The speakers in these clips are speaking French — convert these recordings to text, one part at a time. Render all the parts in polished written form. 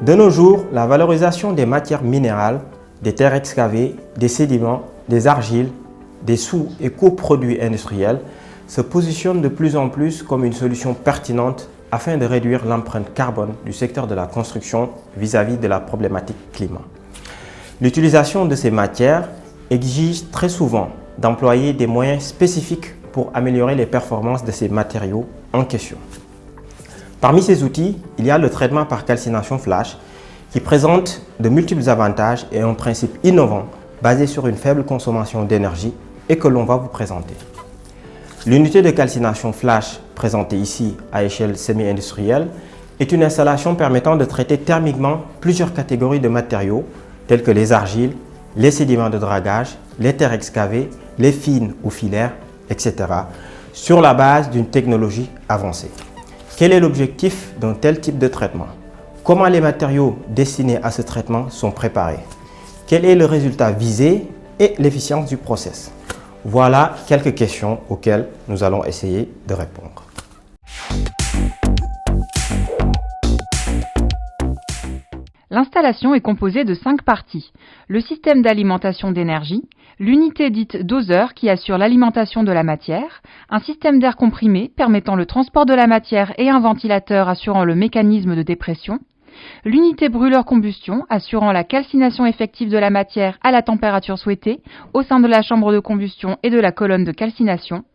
De nos jours, la valorisation des matières minérales, des terres excavées, des sédiments, des argiles, des sous- et coproduits industriels se positionne de plus en plus comme une solution pertinente afin de réduire l'empreinte carbone du secteur de la construction vis-à-vis de la problématique climat. L'utilisation de ces matières exige très souvent d'employer des moyens spécifiques pour améliorer les performances de ces matériaux en question. Parmi ces outils, il y a le traitement par calcination flash qui présente de multiples avantages et un principe innovant basé sur une faible consommation d'énergie et que l'on va vous présenter. L'unité de calcination flash présentée ici à échelle semi-industrielle est une installation permettant de traiter thermiquement plusieurs catégories de matériaux tels que les argiles, les sédiments de dragage, les terres excavées, les fines ou filaires, etc. sur la base d'une technologie avancée. Quel est l'objectif d'un tel type de traitement? Comment les matériaux destinés à ce traitement sont préparés? Quel est le résultat visé et l'efficience du process? Voilà quelques questions auxquelles nous allons essayer de répondre. L'installation est composée de 5 parties. Le système d'alimentation d'énergie, l'unité dite doseur qui assure l'alimentation de la matière, un système d'air comprimé permettant le transport de la matière et un ventilateur assurant le mécanisme de dépression, l'unité brûleur-combustion assurant la calcination effective de la matière à la température souhaitée au sein de la chambre de combustion et de la colonne de calcination,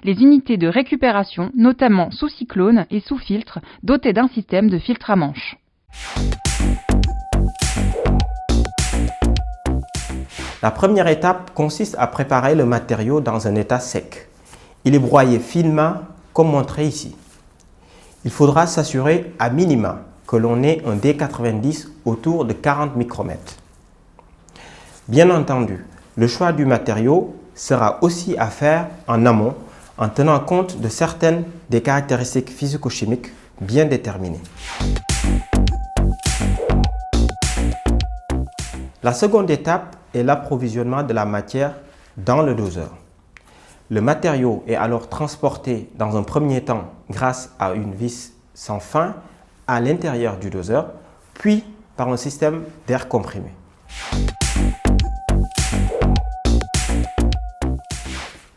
les unités de récupération, notamment sous cyclone et sous filtre, dotées d'un système de filtre à manche. La première étape consiste à préparer le matériau dans un état sec. Il est broyé finement comme montré ici. Il faudra s'assurer à minima que l'on ait un D90 autour de 40 micromètres. Bien entendu, le choix du matériau sera aussi à faire en amont en tenant compte de certaines des caractéristiques physico-chimiques bien déterminées. La seconde étape est l'approvisionnement de la matière dans le doseur. Le matériau est alors transporté dans un premier temps grâce à une vis sans fin à l'intérieur du doseur, puis par un système d'air comprimé.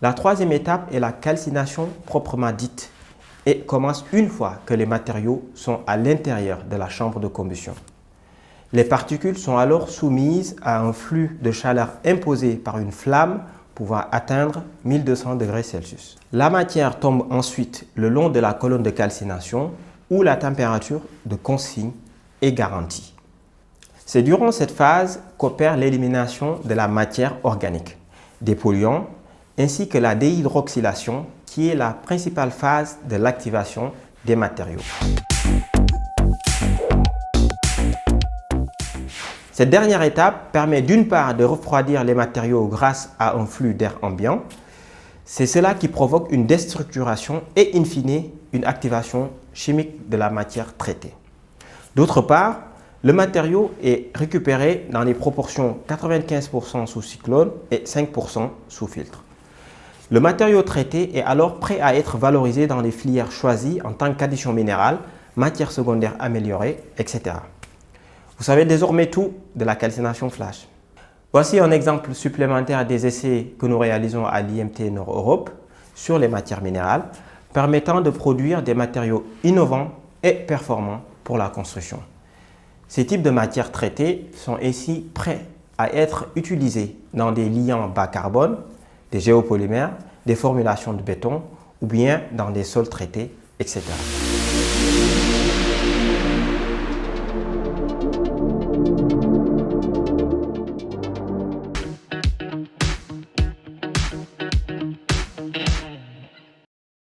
La troisième étape est la calcination proprement dite et commence une fois que les matériaux sont à l'intérieur de la chambre de combustion. Les particules sont alors soumises à un flux de chaleur imposé par une flamme pouvant atteindre 1200 degrés Celsius. La matière tombe ensuite le long de la colonne de calcination où la température de consigne est garantie. C'est durant cette phase qu'opère l'élimination de la matière organique, des polluants, ainsi que la déhydroxylation qui est la principale phase de l'activation des matériaux. Cette dernière étape permet d'une part de refroidir les matériaux grâce à un flux d'air ambiant. C'est cela qui provoque une déstructuration et in fine une activation chimique de la matière traitée. D'autre part, le matériau est récupéré dans les proportions 95% sous cyclone et 5% sous filtre. Le matériau traité est alors prêt à être valorisé dans les filières choisies en tant qu'addition minérale, matière secondaire améliorée, etc. Vous savez désormais tout de la calcination flash. Voici un exemple supplémentaire des essais que nous réalisons à l'IMT Nord-Europe sur les matières minérales, permettant de produire des matériaux innovants et performants pour la construction. Ces types de matières traitées sont ici prêts à être utilisés dans des liants bas carbone, des géopolymères, des formulations de béton ou bien dans des sols traités, etc.